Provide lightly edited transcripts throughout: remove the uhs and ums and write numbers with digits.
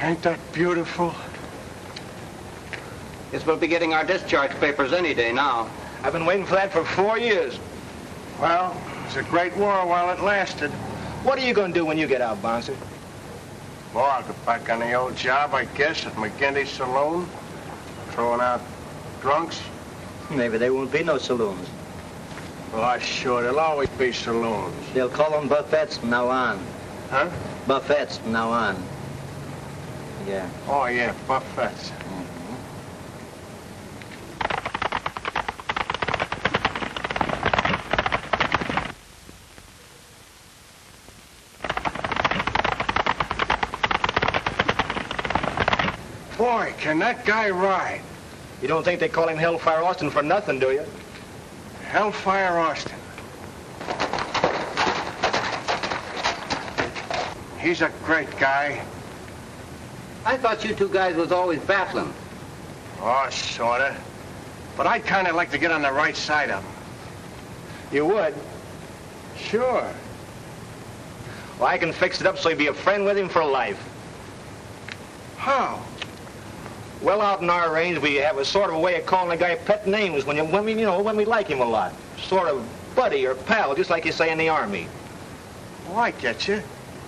Ain't that beautiful? Guess we'll be getting our discharge papers any day now. I've been waiting for that for 4 years. Well, it was a great war while it lasted. What are you going to do when you get out, Bouncer? Well, I'll get back on the old job, I guess, at McGinty's saloon. Throwing out drunks. Maybe there won't be no saloons. Oh, sure, there'll always be saloons. They'll call them buffets from now on. Huh? Buffets from now on. Yeah. Oh, yeah, buffets. Boy, can that guy ride. You don't think they call him Hellfire Austin for nothing, do you? Hellfire Austin. He's a great guy. I thought you two guys was always battling. Oh, sorta. But I'd kind of like to get on the right side of him. You would? Sure. Well, I can fix it up so you'd be a friend with him for life. How? Well, out in our range, we have a sort of a way of calling a guy pet names when we like him a lot. Sort of buddy or pal, just like you say in the Army. Oh, I get you.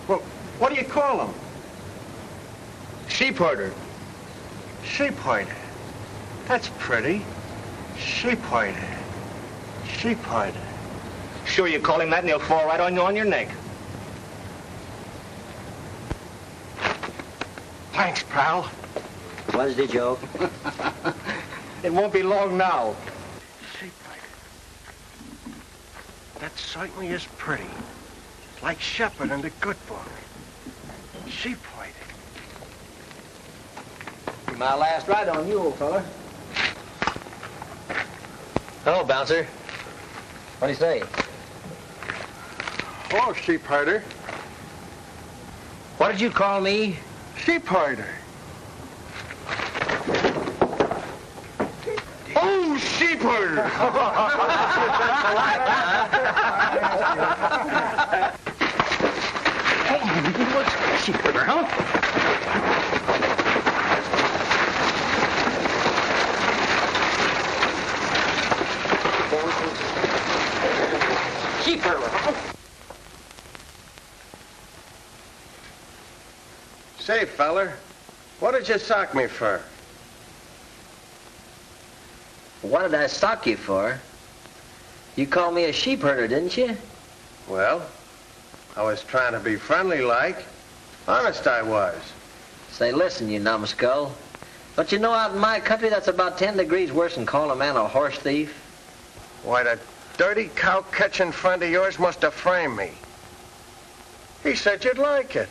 Well, what do you call him? Sheep herder. Sheep herder. That's pretty. Sheep herder. Sheep herder. Sure, you call him that and he'll fall right on your neck. Thanks, pal. What's the joke? It won't be long now. Sheep herder. That certainly is pretty. Like Shepherd in the good book. Sheep herder. My last ride on you, old fella. Hello, Bouncer. What do you say? Oh, sheep herder. What did you call me? Sheep herder. Oh, sheep herder! What's sheep herder, huh? Sheep herder. Say, feller, what did you sock me for? What did I sock you for? You called me a sheep herder, didn't you? Well, I was trying to be friendly like. Honest I was. Say, listen, you numbskull. Don't you know out in my country that's about 10 degrees worse than calling a man a horse thief? Why, that dirty cow-catching friend of yours must have framed me. He said you'd like it.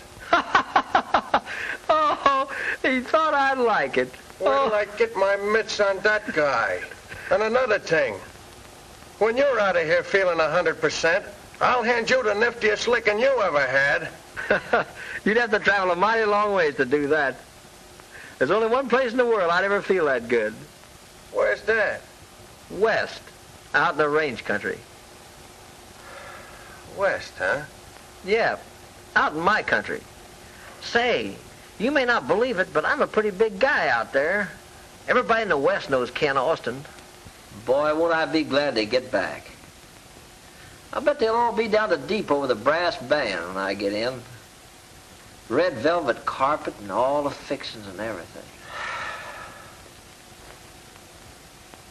Oh, he thought I'd like it. Where till I get my mitts on that guy? And another thing, when you're out of here feeling 100%, I'll hand you the niftiest licking you ever had. You'd have to travel a mighty long ways to do that. There's only one place in the world I'd ever feel that good. Where's that? West, out in the range country. West, huh? Yeah, out in my country. Say, you may not believe it, but I'm a pretty big guy out there. Everybody in the West knows Ken Austin. Boy, won't I be glad to get back. I bet they'll all be down to depot with a brass band when I get in. Red velvet carpet and all the fixings and everything.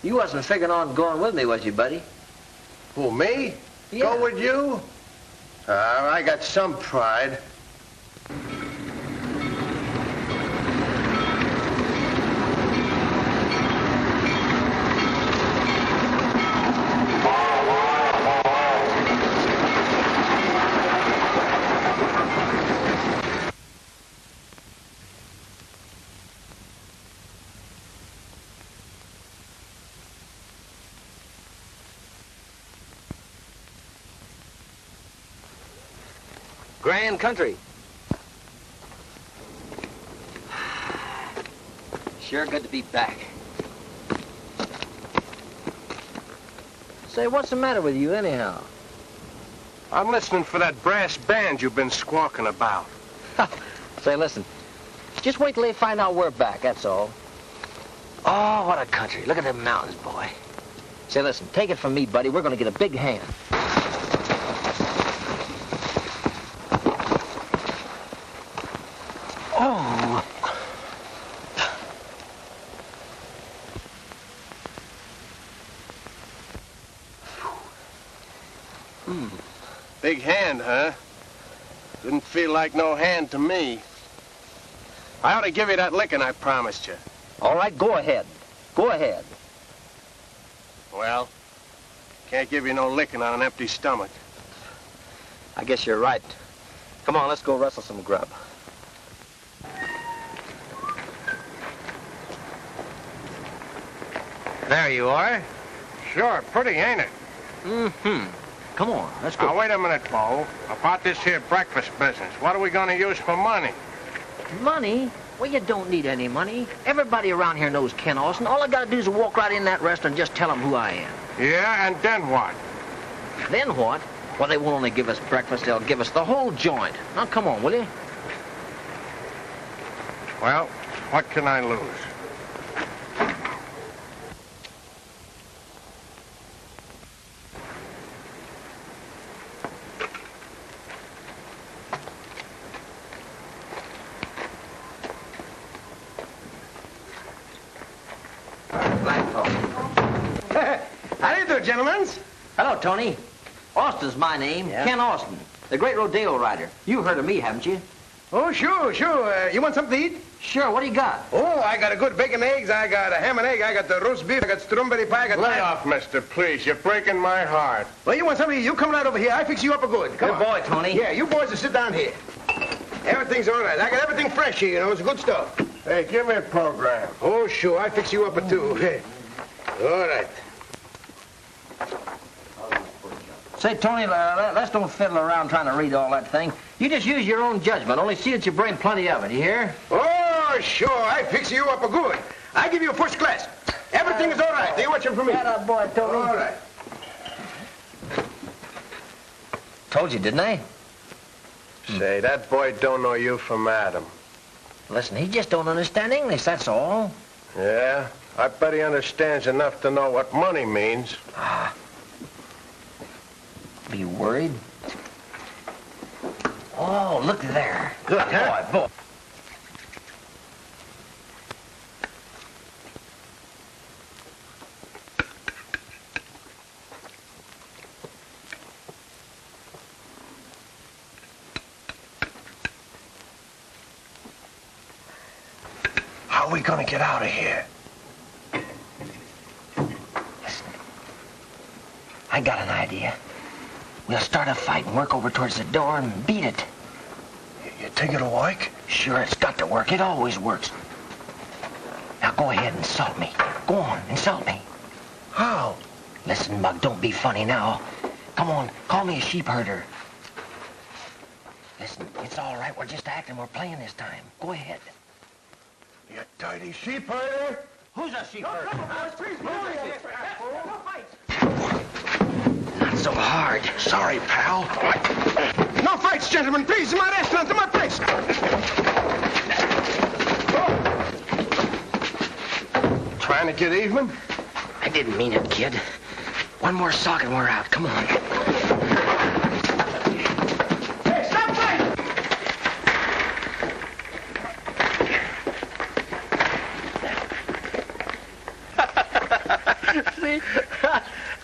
You wasn't figuring on going with me, was you, buddy? Who, me? Yeah. Go with you? I got some pride. grand country. Sure good to be back. Say, what's the matter with you anyhow? I'm listening for that brass band you've been squawking about. Say, listen. Just wait till they find out we're back, that's all. Oh, what a country. Look at them mountains, boy. Say, listen, take it from me, buddy. We're going to get a big hand. Oh. Big hand, huh? Didn't feel like no hand to me. I ought to give you that licking I promised you. All right, go ahead. Go ahead. Well, can't give you no licking on an empty stomach. I guess you're right. Come on, let's go rustle some grub. There you are. Sure, pretty, ain't it? Mm-hmm. Come on, let's go. Now, wait a minute, Bo. About this here breakfast business, what are we going to use for money? Money? Well, you don't need any money. Everybody around here knows Ken Austin. All I gotta do is walk right in that restaurant and just tell them who I am. Yeah, and then what? Then what? Well, they won't only give us breakfast, they'll give us the whole joint. Now, come on, will you? Well, what can I lose? How do you do, gentlemen? Hello, Tony. Austin's my name. Yeah? Ken Austin, the great rodeo rider. You've heard of me, haven't you? Oh, sure. You want something to eat? Sure, what do you got? Oh, I got a good bacon eggs. I got a ham and egg. I got the roast beef. I got strawberry pie. I got... Lay off, mister, please. You're breaking my heart. Well, you want something? You come right over here. I fix you up a good. Come Good on. boy, Tony. Yeah, you boys just sit down here. Everything's all right. I got everything fresh here, you know. It's good stuff. Hey, give me a program. Oh, sure. I fix you up a two. All right. Say, Tony, let's don't fiddle around trying to read all that thing. You just use your own judgment. Only see that you bring plenty of it, you hear? Oh, sure. I fix you up a good. I give you a first class. Everything is all right. They watching for me. That boy, Tony. All right. Told you, didn't I? Say, that boy don't know you from Adam. Listen, he just don't understand English, that's all. Yeah? I bet he understands enough to know what money means. Be worried? Oh, look there. Good, huh? Boy. How are we gonna get out of here? Listen, I got an idea. We'll start a fight and work over towards the door and beat it. You think it'll work? Sure, it's got to work. It always works. Now go ahead and insult me. Go on, insult me. How? Listen, Mug, don't be funny now. Come on, call me a sheep herder. Listen, it's all right. We're just acting. We're playing this time. Go ahead. You dirty sheep herder? Who's a sheep herder? No fights. Not so hard. Sorry, pal. No fights, gentlemen. Please, in my restaurant, in my place. Trying to get even? I didn't mean it, kid. One more sock and we're out. Come on. Hey, stop fighting! See?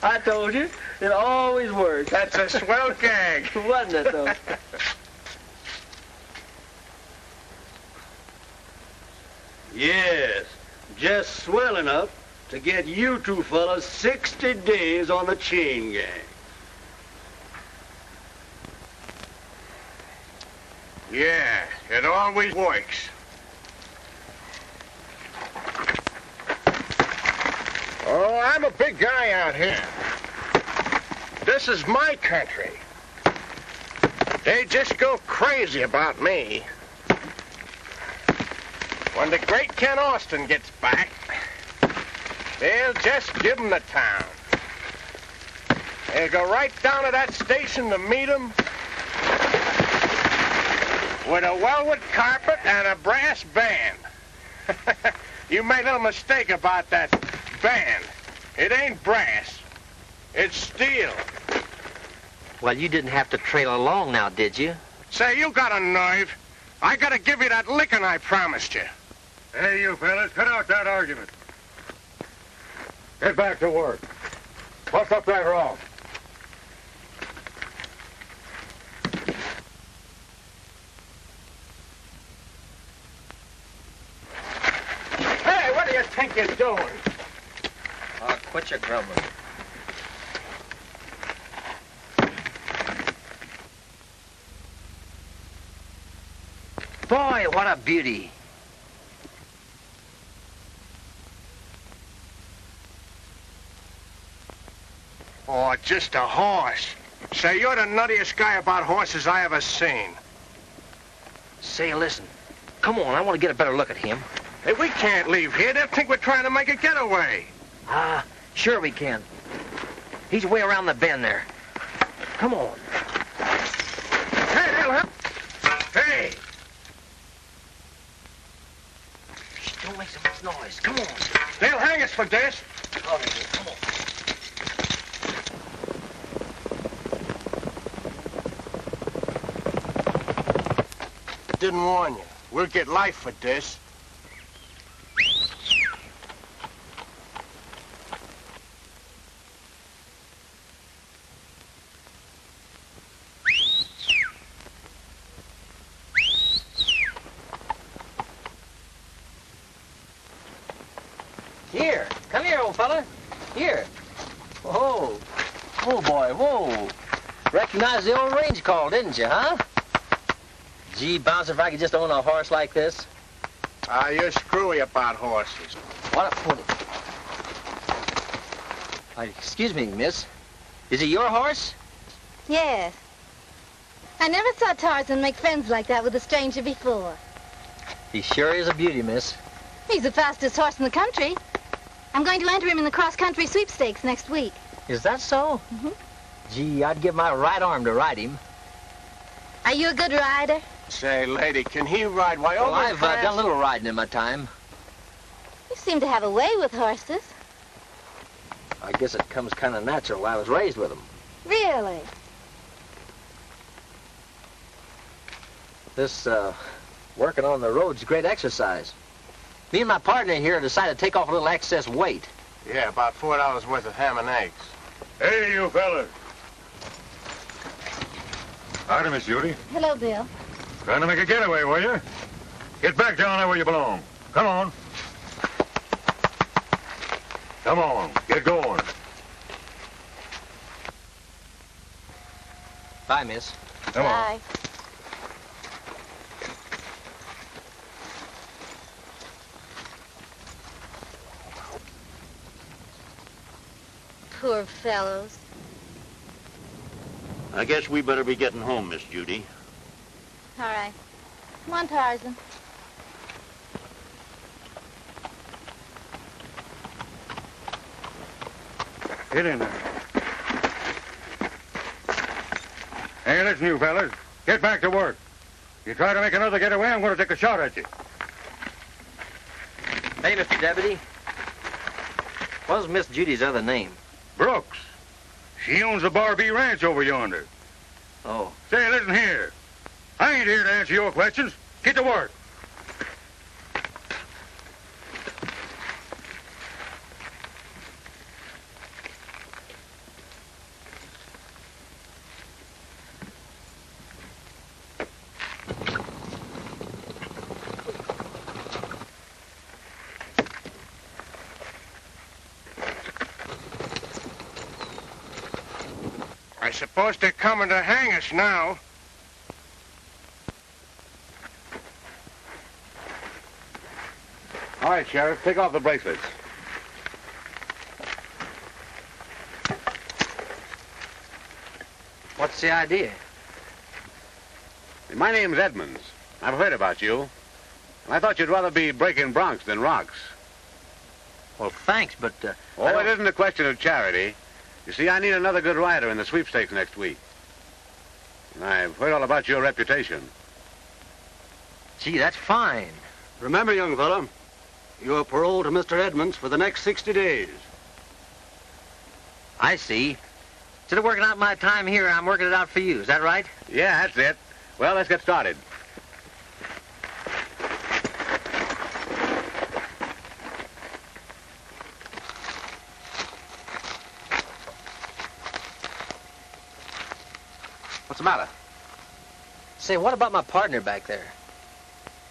I told you. It always works. That's a swell gag. Wasn't it, though? Yes, just swell enough to get you two fellas 60 days on the chain gang. Yeah, it always works. Oh, I'm a big guy out here. This is my country. They just go crazy about me. When the great Ken Austin gets back, they'll just give him the town. They'll go right down to that station to meet him with a velvet carpet and a brass band. You made a little mistake about that band. It ain't brass. It's steel. Well, you didn't have to trail along now, did you? Say, you got a nerve. I gotta give you that licking I promised you. Hey, you fellas, cut out that argument. Get back to work. What's up that wrong? Hey, what do you think you're doing? Oh, quit your grumbling. Boy, what a beauty. Oh, just a horse. Say, you're the nuttiest guy about horses I ever seen. Say, listen. Come on, I want to get a better look at him. Hey, we can't leave here. They'll think we're trying to make a getaway. Ah, sure we can. He's way around the bend there. Come on. Hey, they'll help. Hey! Shh, don't make so much noise. Come on. They'll hang us for this. Oh, come on. Didn't warn you. We'll get life for this. Here. Come here, old fella. Here. Whoa. Oh, boy, whoa. Recognized the old range call, didn't you, huh? Gee, Bouncer, if I could just own a horse like this. Ah, you're screwy about horses. What a pony. Excuse me, miss. Is he your horse? Yes. I never saw Tarzan make friends like that with a stranger before. He sure is a beauty, miss. He's the fastest horse in the country. I'm going to enter him in the cross-country sweepstakes next week. Is that so? Mm-hmm. Gee, I'd give my right arm to ride him. Are you a good rider? Say, lady, can he ride? Why, Well, over I've fast? done a little riding in my time. You seem to have a way with horses. I guess it comes kind of natural. I was raised with them. Really? This, working on the road's a great exercise. Me and my partner here decided to take off a little excess weight. Yeah, about $4 worth of ham and eggs. Hey, you fellas. Howdy, Miss Judy. Hello, Bill. Trying to make a getaway, were you? Get back down there where you belong. Come on. Come on, get going. Bye, miss. Come on. Bye. Poor fellows. I guess we better be getting home, Miss Judy. All right. Come on, Tarzan. Get in there. Hey, listen, you fellas. Get back to work. You try to make another getaway, I'm going to take a shot at you. Hey, Mr. Deputy. What was Miss Judy's other name? Brooks. She owns the Barbie Ranch over yonder. Oh. Say, listen here. I ain't here to answer your questions. Get to work. I suppose they're coming to hang us now. All right, Sheriff, take off the bracelets. What's the idea? My name's Edmonds. I've heard about you. And I thought you'd rather be breaking broncs than rocks. Well, thanks, but... Oh, it isn't a question of charity. You see, I need another good rider in the sweepstakes next week. And I've heard all about your reputation. Gee, that's fine. Remember, young fella, you're paroled to Mr. Edmonds for the next 60 days. I see. Instead of working out my time here, I'm working it out for you. Is that right? Yeah, that's it. Well, let's get started. What's the matter? Say, what about my partner back there?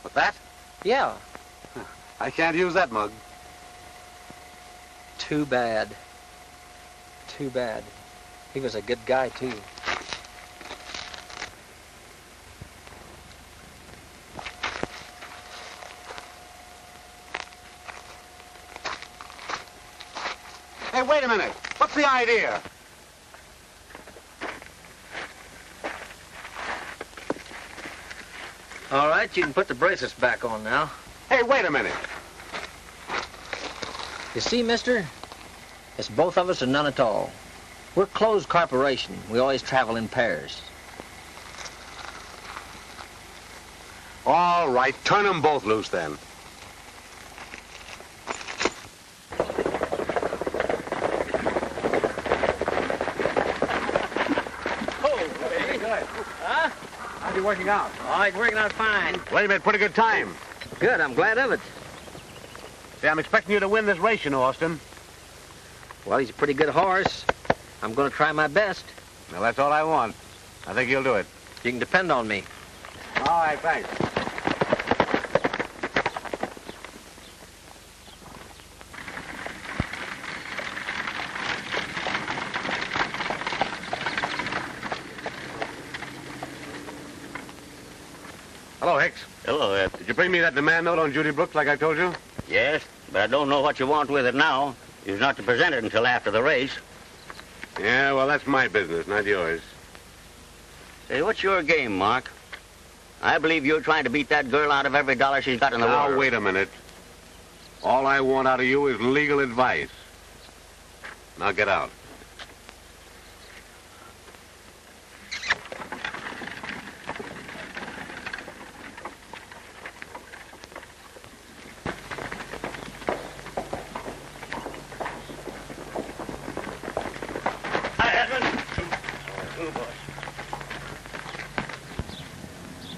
What's that? Yeah. I can't use that mug. Too bad. Too bad. He was a good guy, too. Hey, wait a minute. What's the idea? All right, you can put the bracelets back on now. Hey, wait a minute. You see, mister? It's both of us or none at all. We're a closed corporation. We always travel in pairs. All right, turn them both loose then. Huh? How's he working out? Oh, he's working out fine. Well, you made pretty good time. Good, I'm glad of it. See, I'm expecting you to win this race, you know, Austin. Well, he's a pretty good horse. I'm going to try my best. Well, that's all I want. I think you'll do it. You can depend on me. All right, thanks. Hello, Hicks. Hello, Ed. Did you bring me that demand note on Judy Brooks like I told you? Yes, but I don't know what you want with it now. You're not to present it until after the race. Yeah, well, that's my business, not yours. Say, what's your game, Mark? I believe you're trying to beat that girl out of every dollar she's got in the world. Now, wait a minute. All I want out of you is legal advice. Now get out.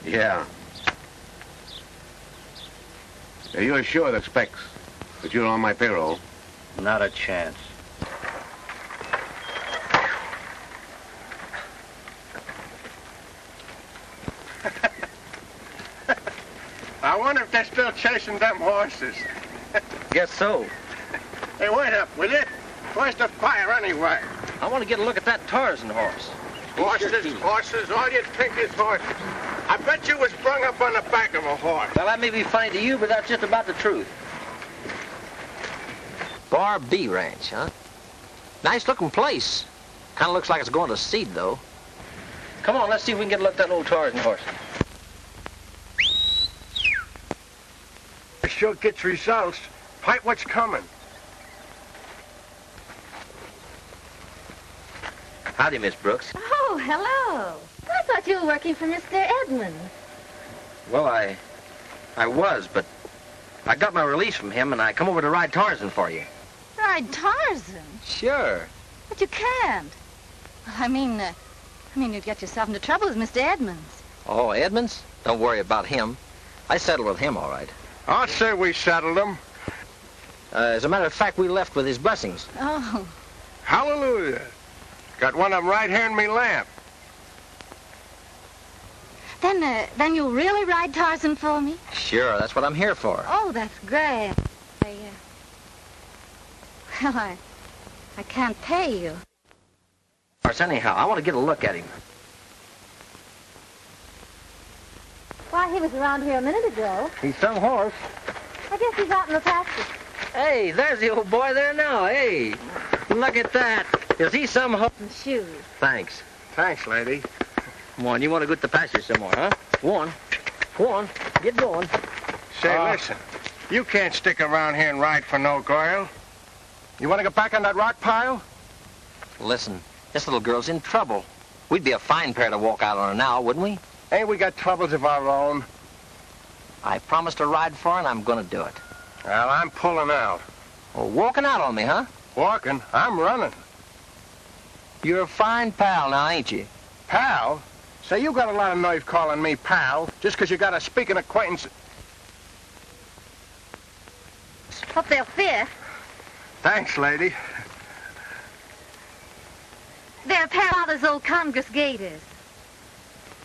Yeah. You're sure that Specs, that you're on my payroll? Not a chance. I wonder if they're still chasing them horses. Guess so. Hey, wait up, will you? Where's the fire anyway? I want to get a look at that Tarzan horse. Horses, horses, all you think is horses. I bet you was brung up on the back of a horse. Well, that may be funny to you, but that's just about the truth. Bar B Ranch, huh? Nice looking place. Kind of looks like it's going to seed, though. Come on, let's see if we can get a look at that old Tarzan horse. It sure gets results. Pipe what's coming. Howdy, Miss Brooks. Oh, hello. I thought you were working for Mr. Edmonds. Well, I was, but I got my release from him, and I come over to ride Tarzan for you. Ride Tarzan? Sure. But you can't. I mean, you'd get yourself into trouble with Mr. Edmonds. Oh, Edmonds? Don't worry about him. I settled with him, all right. I'd say we settled him. As a matter of fact, we left with his blessings. Oh. Hallelujah. Got one of them right here in me lap. Then you'll really ride Tarzan for me? Sure, that's what I'm here for. Oh, that's great. Well, I can't pay you. Of course, anyhow, I want to get a look at him. Why, he was around here a minute ago. He's some horse. I guess he's out in the pasture. Hey, there's the old boy there now. Hey, look at that. Is he some horse? And shoes. Thanks. Thanks, lady. Come on, you want to go to the pasture somewhere, huh? Go on. Go on. Get going. Say, listen. You can't stick around here and ride for no girl. You want to get back on that rock pile? Listen, this little girl's in trouble. We'd be a fine pair to walk out on her now, wouldn't we? Ain't we got troubles of our own? I promised to ride for her, and I'm going to do it. Well, I'm pulling out. Oh, walking out on me, huh? Walking? I'm running. You're a fine pal now, ain't you? Pal? Say, you got a lot of nerve calling me pal, just 'cause you got a speaking acquaintance. Hope they'll fit. Thanks, lady. They're Father's old Congress gators.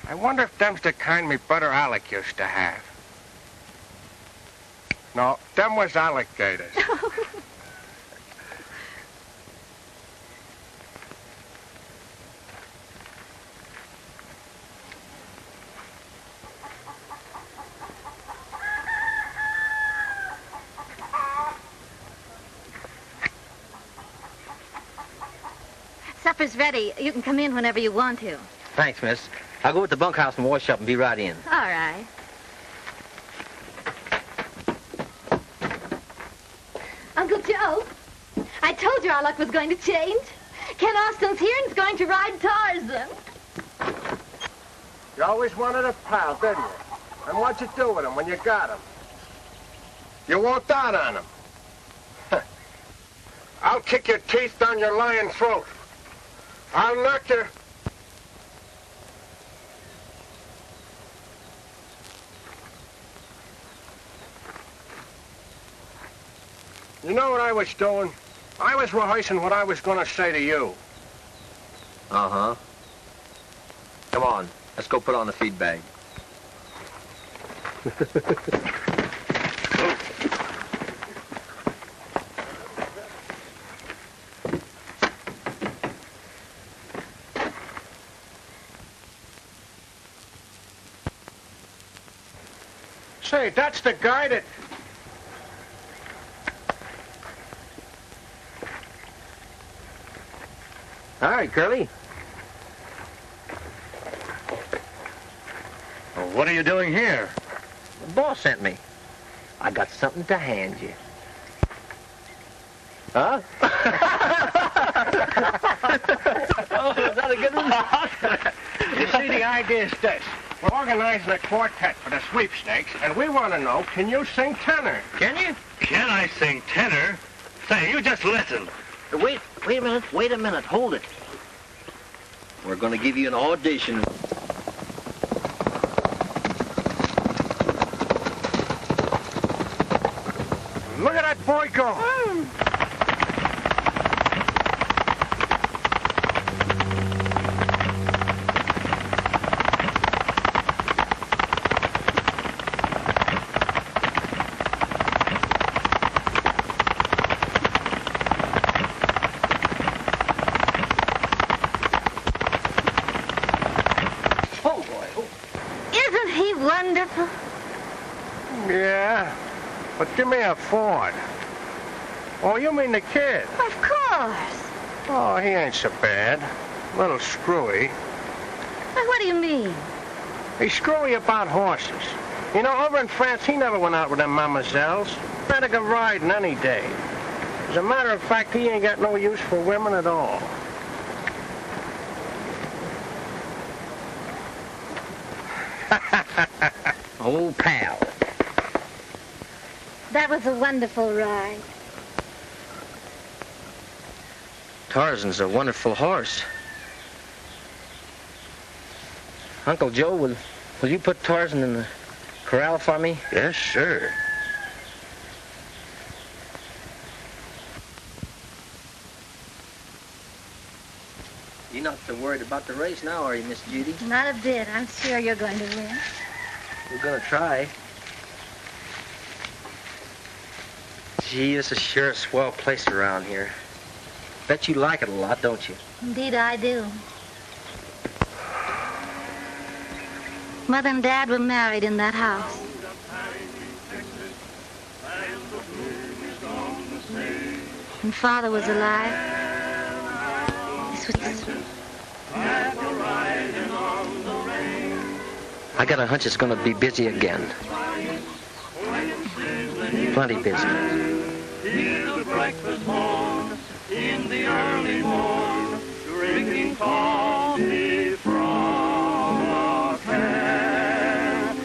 I wonder if them's the kind me brother Alec used to have. No, them was alligators. Supper's ready. You can come in whenever you want to. Thanks, miss. I'll go to the bunkhouse and wash up and be right in. All right. Uncle Joe, I told you our luck was going to change. Ken Austin's here and is going to ride Tarzan. You always wanted a pal, didn't you? And what'd you do with him when you got him? You walked out on him. I'll kick your teeth down your lying throat. I'll knock you... You know what I was doing? I was rehearsing what I was going to say to you. Uh-huh. Come on, let's go put on the feed bag. Say, that's the guy that... All right, Curly. Well, what are you doing here? The boss sent me. I got something to hand you. Huh? Oh, is that a good one? You see, the idea is this. We're organizing a quartet for the sweepstakes, and we want to know, can you sing tenor? Can you? Can I sing tenor? Say, you just listen. Wait a minute, hold it. We're going to give you an audition. Look at that boy go. Isn't he wonderful? Yeah, but give me a Ford. Oh, you mean the kid? Of course. Oh, he ain't so bad. A little screwy. Well, what do you mean? He's screwy about horses. You know, over in France, he never went out with them mademoiselles. Better go riding any day. As a matter of fact, he ain't got no use for women at all. Oh, pal. That was a wonderful ride. Tarzan's a wonderful horse. Uncle Joe, will you put Tarzan in the corral for me? Yes, sir. You're not so worried about the race now, are you, Miss Judy? Not a bit. I'm sure you're going to win. We're gonna try. Gee, this is sure a swell place around here. Bet you like it a lot, don't you? Indeed, I do. Mother and Dad were married in that house. And Father was alive. This was the... I got a hunch it's going to be busy again. Plenty busy. In the breakfast horn, in the early morn, drinking coffee from a can.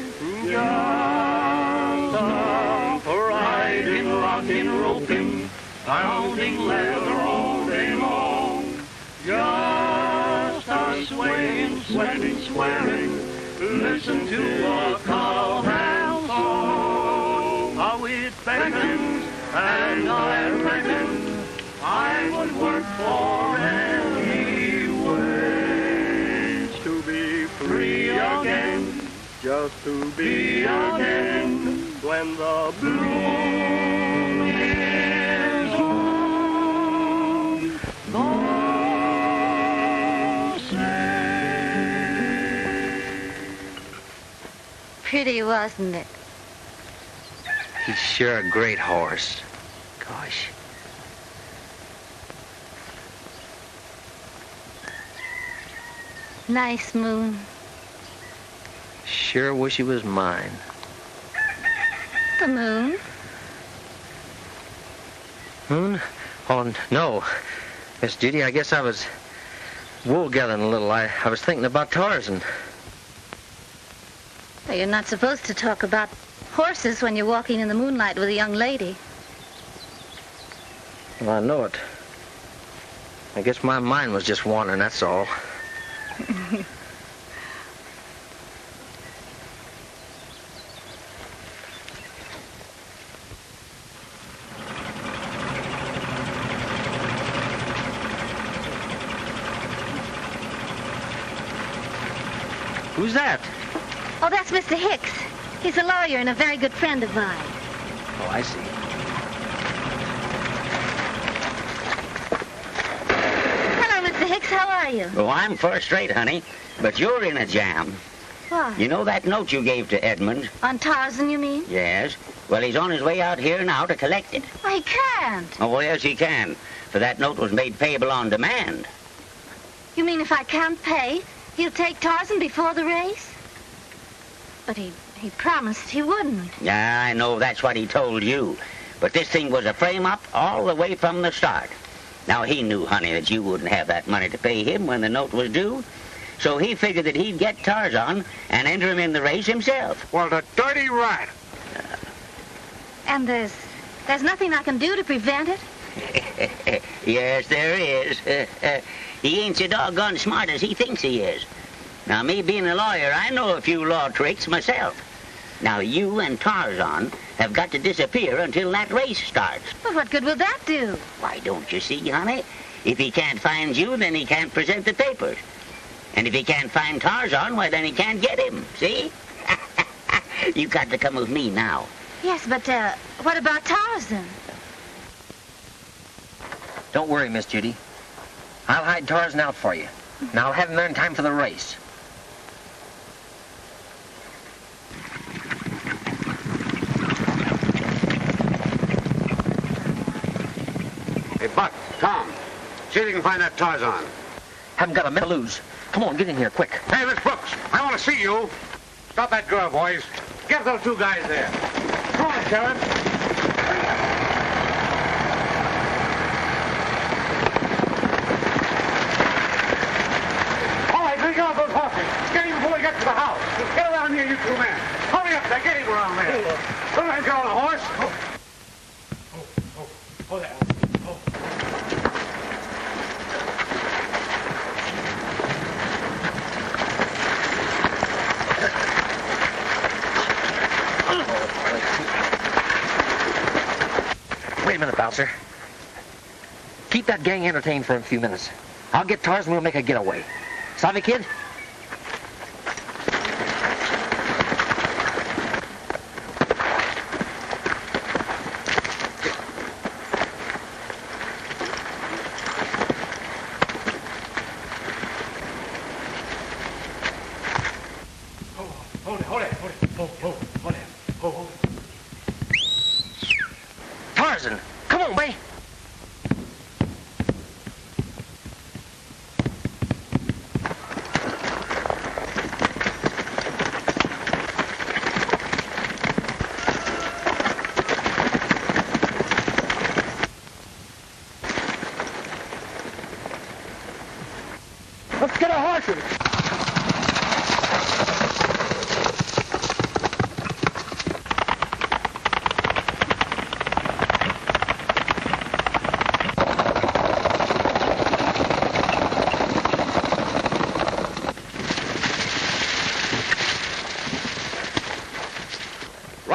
Just a riding, rocking, roping, pounding leather all day long. Just a swaying, sweating, swearing, listen to a cowhand song. How it beckons, and I reckon I would work for any wage to be free again, just to be again when the bloom is on the sea. Pretty, wasn't it? He's sure a great horse. Gosh. Nice moon. Sure wish he was mine. The moon? Moon? Oh, no. Miss Judy, I guess I was wool gathering a little. I was thinking about Tarzan. Well, you're not supposed to talk about horses when you're walking in the moonlight with a young lady. Well, I know it. I guess my mind was just wandering, that's all. Who's that? Oh, that's Mr. Hicks. He's a lawyer and a very good friend of mine. Oh, I see. Hello, Mr. Hicks. How are you? Oh, I'm first rate, honey, but you're in a jam. What? You know that note you gave to Edmund? On Tarzan, you mean? Yes. Well, he's on his way out here now to collect it. Oh, he can't. Oh, well, yes, he can, for that note was made payable on demand. You mean if I can't pay, he'll take Tarzan before the race? But he promised he wouldn't. Yeah, I know that's what he told you. But this thing was a frame-up all the way from the start. Now, he knew, honey, that you wouldn't have that money to pay him when the note was due. So he figured that he'd get Tarzan and enter him in the race himself. Well, the dirty rat. And there's nothing I can do to prevent it? Yes, there is. He ain't so doggone smart as he thinks he is. Now, me being a lawyer, I know a few law tricks myself. Now, you and Tarzan have got to disappear until that race starts. Well, what good will that do? Why, don't you see, honey? If he can't find you, then he can't present the papers. And if he can't find Tarzan, why, then he can't get him. See? You got to come with me now. Yes, but what about Tarzan? Don't worry, Miss Judy. I'll hide Tarzan out for you. And I'll have him there in time for the race. Hey, Buck, Tom, see if you can find that Tarzan. Haven't got a minute to lose. Come on, get in here, quick. Hey, Miss Brooks, I want to see you. Stop that girl, boys. Get those two guys there. Come on, Sheriff. Get off those horses. Get him before we get to the house. Get around here, you two men. Hurry up there. Get him around there. Don't let him get on the horse. Oh, there. Wait a minute, Bouncer. Keep that gang entertained for a few minutes. I'll get Tarzan and we'll make a getaway. Savvy, kid? Tarzan, come on, baby.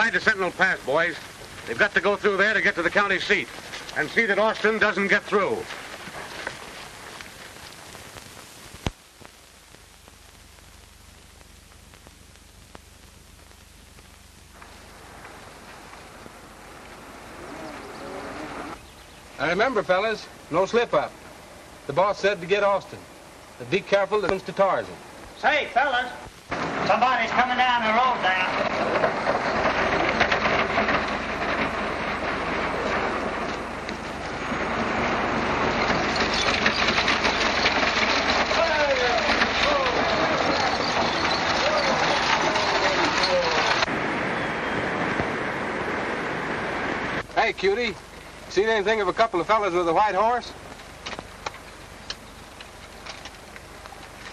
Find the Sentinel Pass, boys. They've got to go through there to get to the county seat. And see that Austin doesn't get through. And remember, fellas, no slip-up. The boss said to get Austin. But be careful that it's to Tarzan. Say, fellas, somebody's coming down the road now. Hey, cutie. Seen anything of a couple of fellas with a white horse?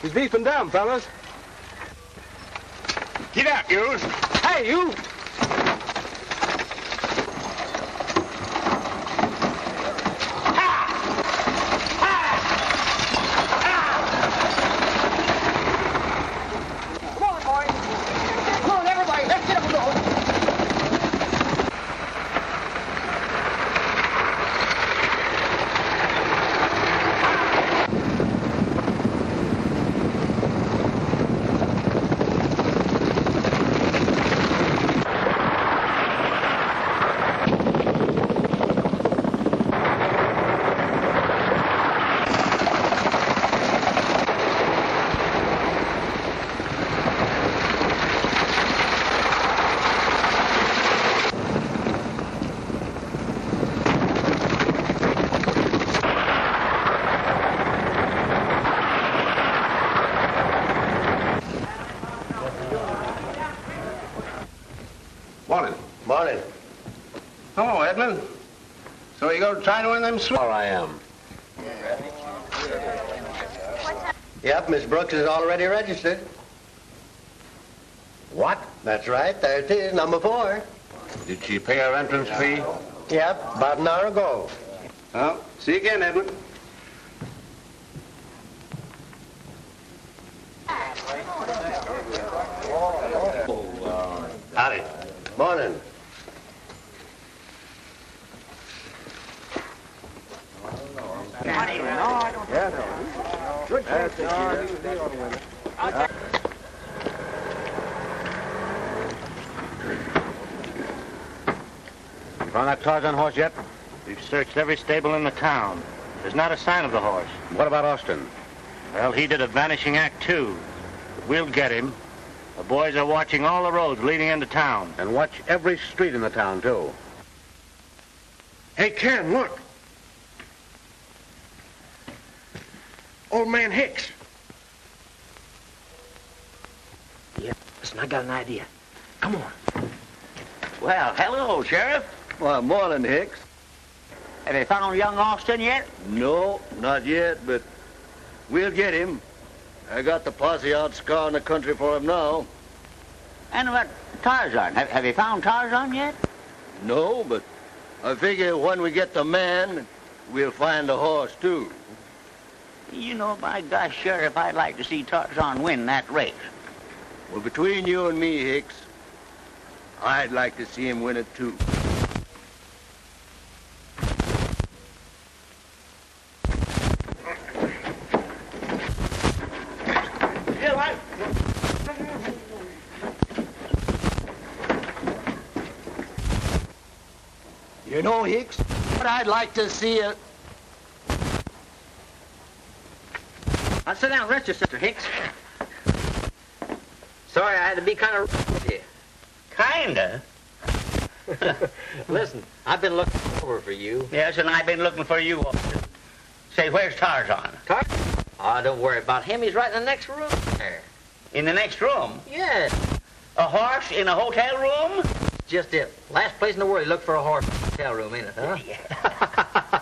He's beefing down, fellas. Get out, you. Hey, you! Come on, boys. Come on, everybody. Let's get up and go. Morning. Morning. Hello, Edmund. So you gonna try to win them Sure I am. Yep, Miss Brooks is already registered. What? That's right, there it is, number 4. Did she pay her entrance fee? Yep, about an hour ago. Well, see you again, Edmund. Howdy. Morning. You found that Tarzan horse yet? We've searched every stable in the town. There's not a sign of the horse. What about Austin? Well, he did a vanishing act, too. But we'll get him. The boys are watching all the roads leading into town. And watch every street in the town, too. Hey, Ken, look. Old man Hicks. Yeah, listen, I got an idea. Come on. Well, hello, Sheriff. Why, morning, Hicks. Have you found young Austin yet? No, not yet, but we'll get him. I got the posse out scouring the country for him now. And what, Tarzan? Have you found Tarzan yet? No, but I figure when we get the man, we'll find the horse, too. You know, by gosh, Sheriff, I'd like to see Tarzan win that race. Well, between you and me, Hicks, I'd like to see him win it, too. You know, Hicks, what I'd like to see a... Now sit down and rest yourself, Mr. Hicks. Sorry I had to be kind of with you. Kinda. Listen, I've been looking over for you. Yes, and I've been looking for you, Austin. Say, where's Tarzan? Tarzan? Oh, don't worry about him. He's right in the next room there. In the next room? Yes. A horse in a hotel room? Just it. Last place in the world you look for a horse in a hotel room, ain't it, huh? Yeah.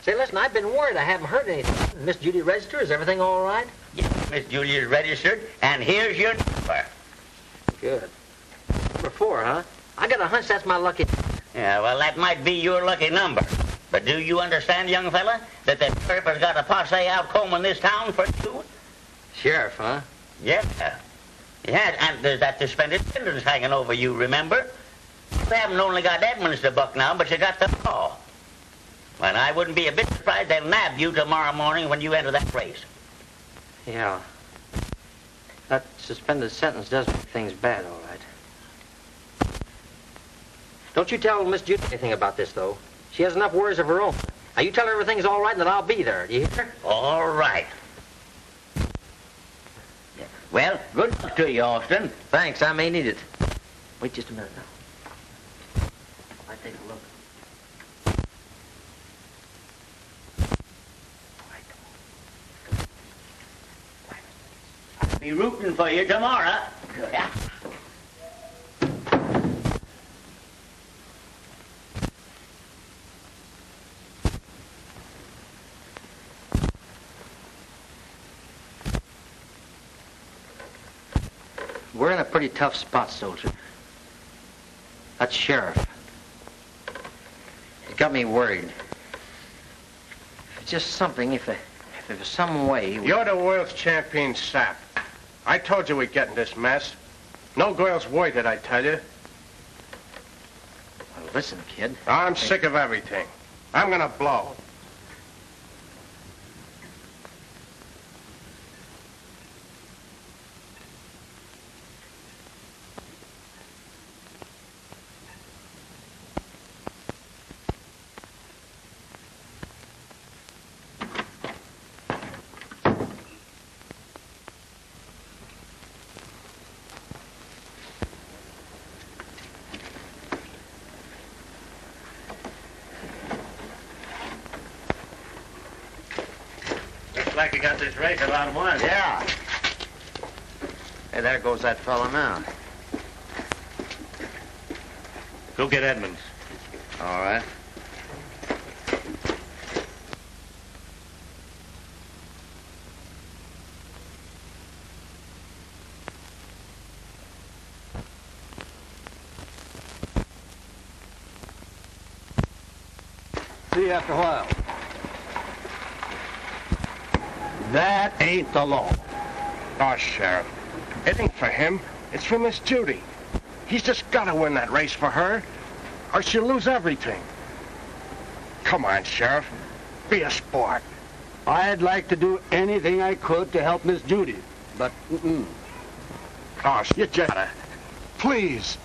Say, listen, I've been worried. I haven't heard anything. Miss Judy register, is everything all right? Yes, Miss Judy is registered, and here's your number. Good. Number 4, huh? I got a hunch that's my lucky... Yeah, well, that might be your lucky number. But do you understand, young fella, that the sheriff has got a posse out combing this town for you? Sheriff, huh? Yeah. Yeah, and there's that suspended sentence hanging over you, remember? They haven't only got Edmonds to buck now, but you got the law. And I wouldn't be a bit surprised they'll nab you tomorrow morning when you enter that race. Yeah. That suspended sentence does make things bad, all right. Don't you tell Miss Judy anything about this, though. She has enough worries of her own. Now, you tell her everything's all right and that I'll be there. Do you hear? All right. Well, good luck to you, Austin. Thanks, I may need it. Wait just a minute now. I take a look. I'll be rooting for you tomorrow. Yeah. We're in a pretty tough spot, soldier. That sheriff. It got me worried. If it's just something, if there was some way... You're the world's champion sap. I told you we'd get in this mess. No girl's worth it, I tell you. Well, listen, kid. I'm sick of everything. I'm gonna blow. Like you got this race about one. Yeah. Hey, there goes that fella now. Go get Edmonds. All right. See you after a while. That ain't the law. Oh, Sheriff, it ain't for him. It's for Miss Judy. He's just got to win that race for her, or she'll lose everything. Come on, Sheriff. Be a sport. I'd like to do anything I could to help Miss Judy, but Oh, you just gotta. Please.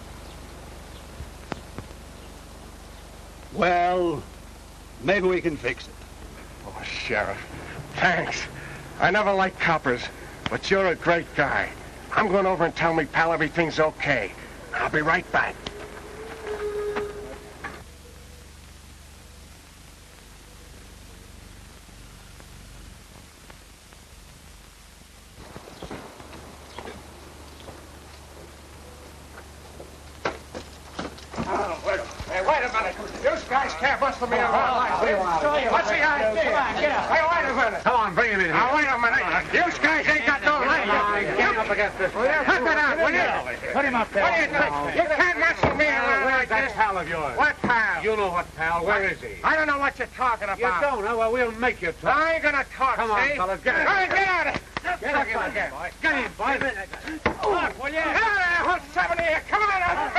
Well, maybe we can fix it. Oh, Sheriff, thanks. I never liked coppers, but you're a great guy. I'm going over and tell me pal everything's okay. I'll be right back. Wait a minute. You guys can't bustle me around like this. What's the idea? Come on, get up. Hey, wait a minute. Come on, bring him in here. Now, wait a minute. You guys ain't got no right. Get up against this. Put that out, will you? Put him up there. What do you think? You can't muscle me around like That this. pal of yours. What pal? You know what pal. Where is he? I don't know what you're talking about. You don't know? Well, we'll make you talk. I ain't gonna talk, Come on, see? fellas, get All right, get out of here. Get up again, boy. Get him, boy. Look, will you? Get out of there, whole 70 here. Come on out.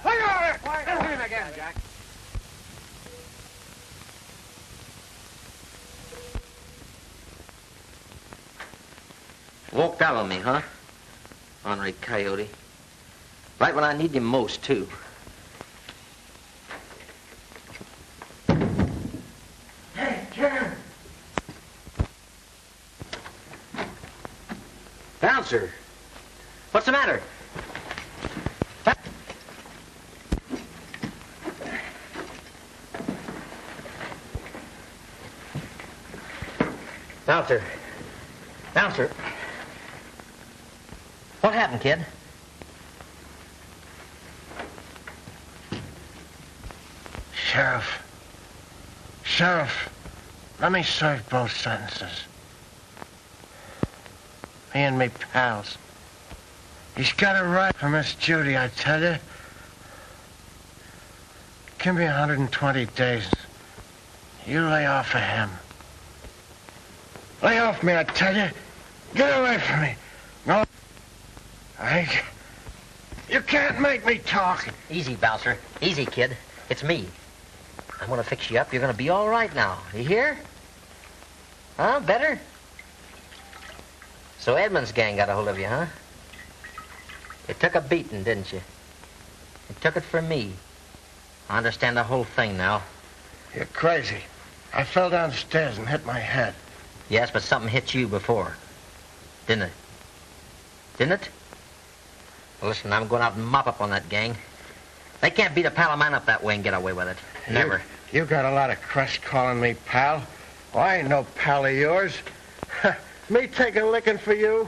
Look over. Get him again, Jack. Walked out on me, huh? Ornery coyote. Right when I need him most, too. Hey, Ken. Bouncer! What's the matter? Bouncer. Bouncer. What happened, kid? Sheriff, let me serve both sentences. Me and me pals. He's got a right for Miss Judy, I tell you. Give me 120 days. You lay off of him. Lay off me, I tell you. Get away from me. No. You can't make me talk. Easy, Bouncer. Easy, kid. It's me. I'm gonna fix you up. You're gonna be all right now. You hear? Huh? Better? So Edmund's gang got a hold of you, huh? You took a beating, didn't you? You took it from me. I understand the whole thing now. You're crazy. I fell downstairs and hit my head. Yes, but something hit you before. Didn't it? Didn't it? Well, listen, I'm going out and mop up on that gang. They can't beat a pal of mine up that way and get away with it. Never. You got a lot of crust calling me pal. Well, I ain't no pal of yours. Me take a licking for you?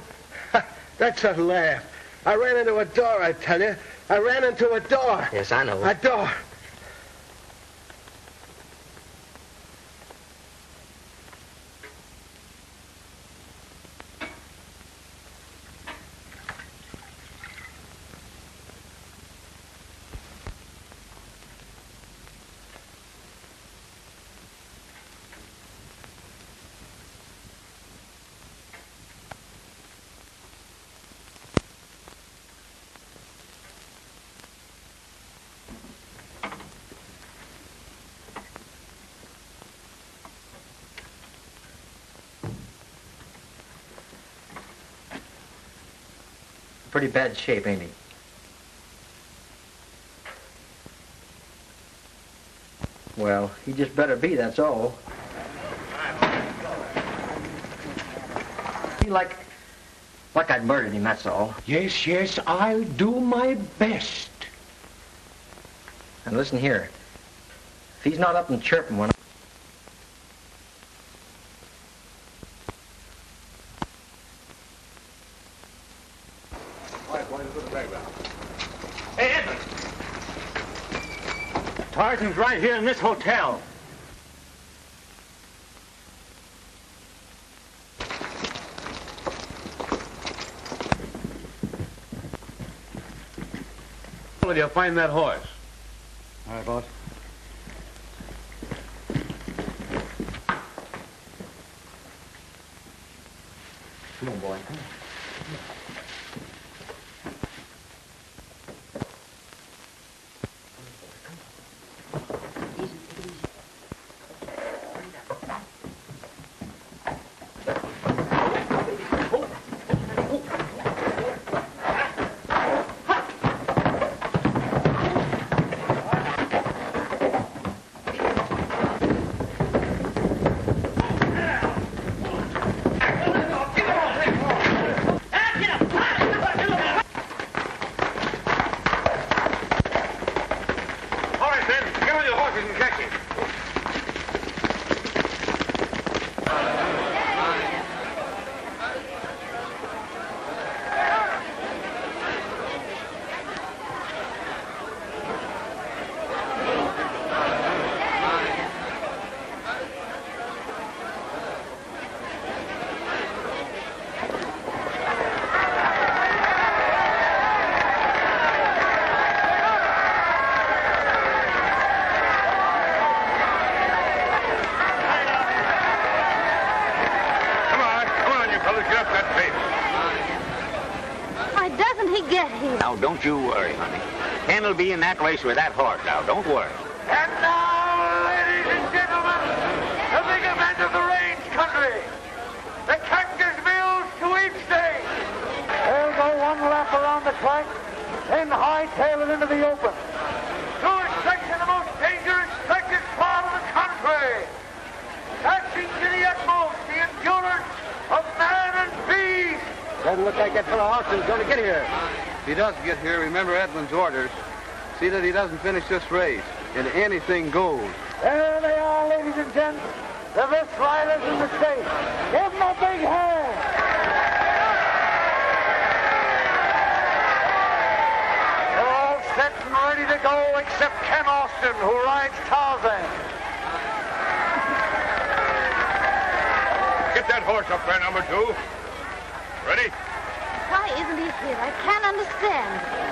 That's a laugh. I ran into a door, I tell you. I ran into a door. Yes, I know. A door. Pretty bad shape, ain't he? Well, he just better be, that's all. He like I'd murdered him, that's all. Yes, yes, I'll do my best. And listen here. If he's not up and chirping when Hey, Edmund! Tarzan's right here in this hotel. Will you find that horse? All right, boss. Come on, boy. Come on. Now, don't you worry, honey. Ken'll be in that race with that horse now. Don't worry. And now, ladies and gentlemen, the big event of the range country, the Cactusville sweepstakes. They'll go one lap around the track, then hightail it into the open. To a section of the most dangerous stretches part of the country. Taxing to the utmost the endurance of man and beast. Doesn't look like that fellow Austin's going to get here. If he does get here, remember Edmund's orders. See that he doesn't finish this race, and anything goes. There they are, ladies and gents. The best riders in the state. Give them a big hand. They're all set and ready to go except Ken Austin, who rides Tarzan. Get that horse up there, number 2. Ready? Why isn't he here? I can't understand.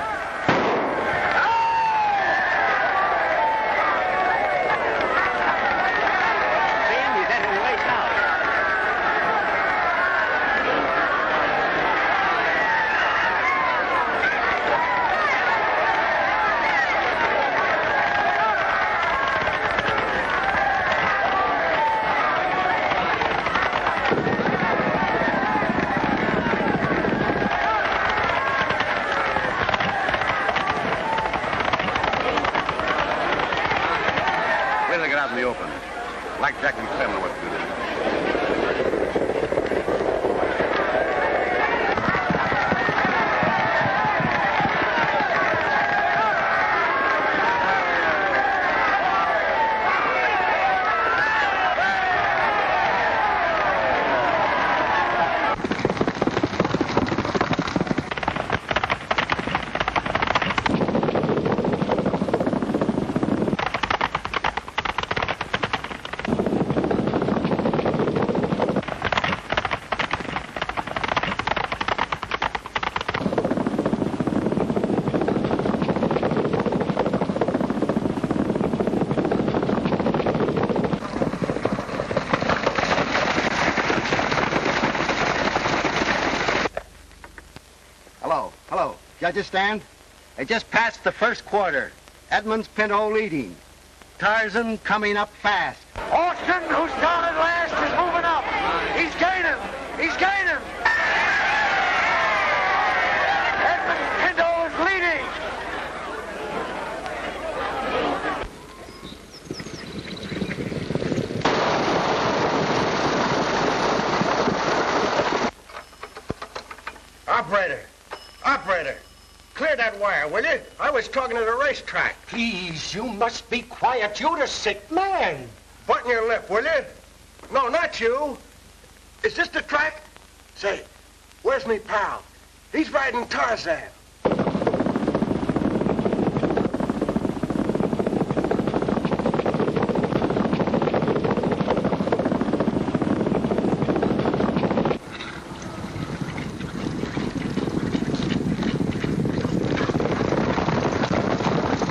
Jack and Clem know what to do then. Judges stand. They just passed the first quarter. Edmonds Pinto leading. Tarzan coming up fast. Austin, who started last, is moving up. He's gaining. He's gaining. Edmonds Pinto is leading. Operator! Operator! Clear that wire, will you? I was talking to the racetrack. Please, you must be quiet. You're a sick man. Button your lip, will you? No, not you. Is this the track? Say, where's me pal? He's riding Tarzan.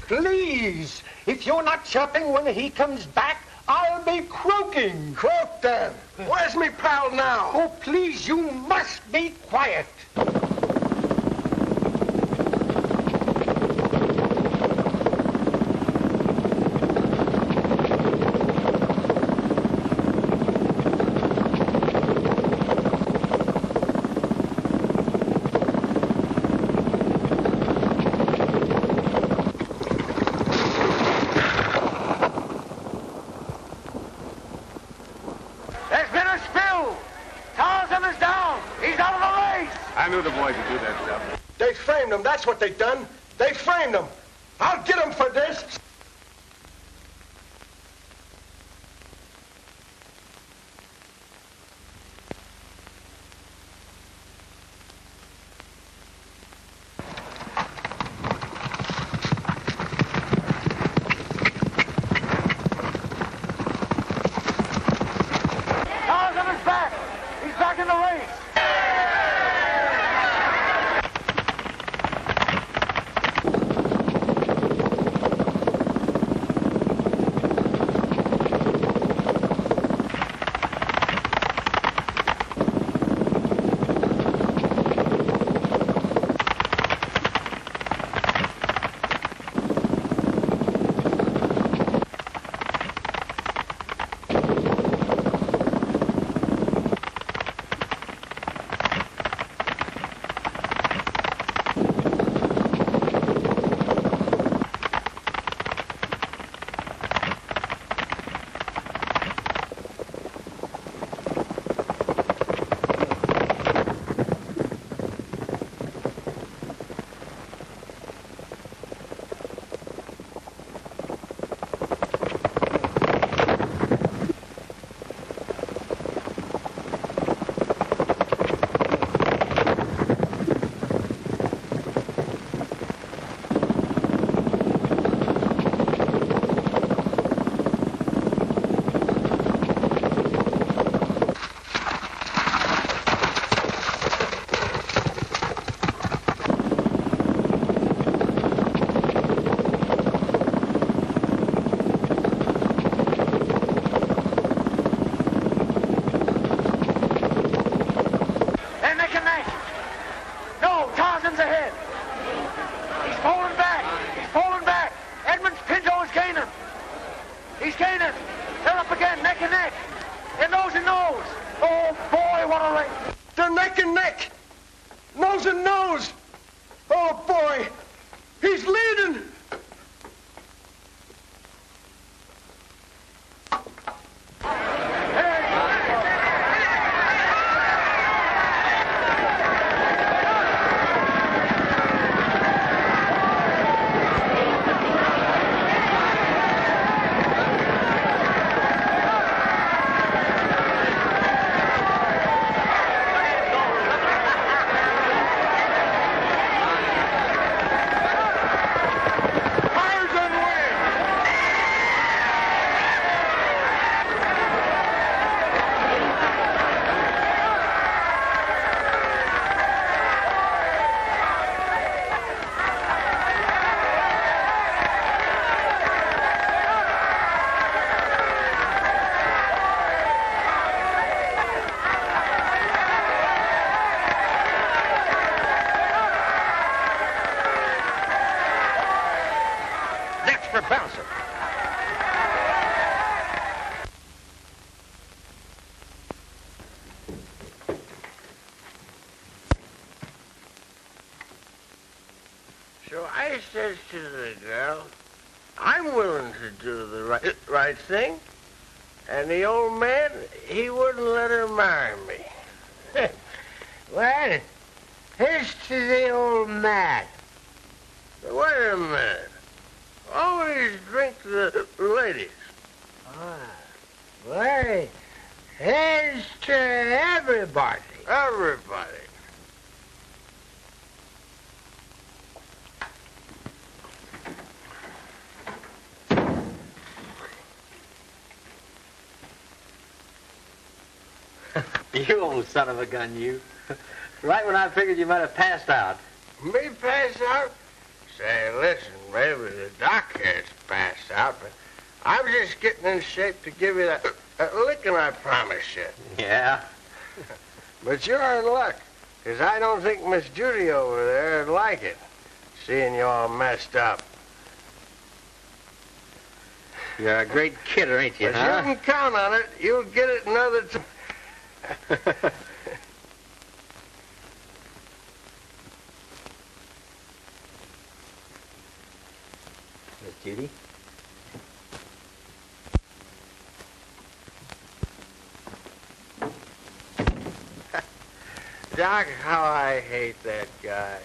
Please, if you're not chirping when he comes back, I'll be croaking. Croak then. Where's me pal now? Oh, please, you must be quiet. I knew the boys would do that stuff. They framed him. That's what they done. They framed him. I'll get him for this. Tarzan is back. He's back in the race. They're neck and neck. Nose and nose. Oh, boy. He's leading. So I says to the girl, I'm willing to do the right thing. And the old man, he wouldn't let her marry me. Well, here's to the old man. Wait a minute. Always drink the ladies. Well, here's to everybody. Everybody. You old son of a gun, you. Right when I figured you might have passed out. Me pass out? Say, listen, maybe the doc has passed out, but I'm just getting in shape to give you that licking I promised you. Yeah? But you're in luck, 'cause I don't think Miss Judy over there would like it, seeing you all messed up. You're a great kidder, ain't you, But huh? you can count on it. You'll get it another time. Miss Judy? Doc, how I hate that guy.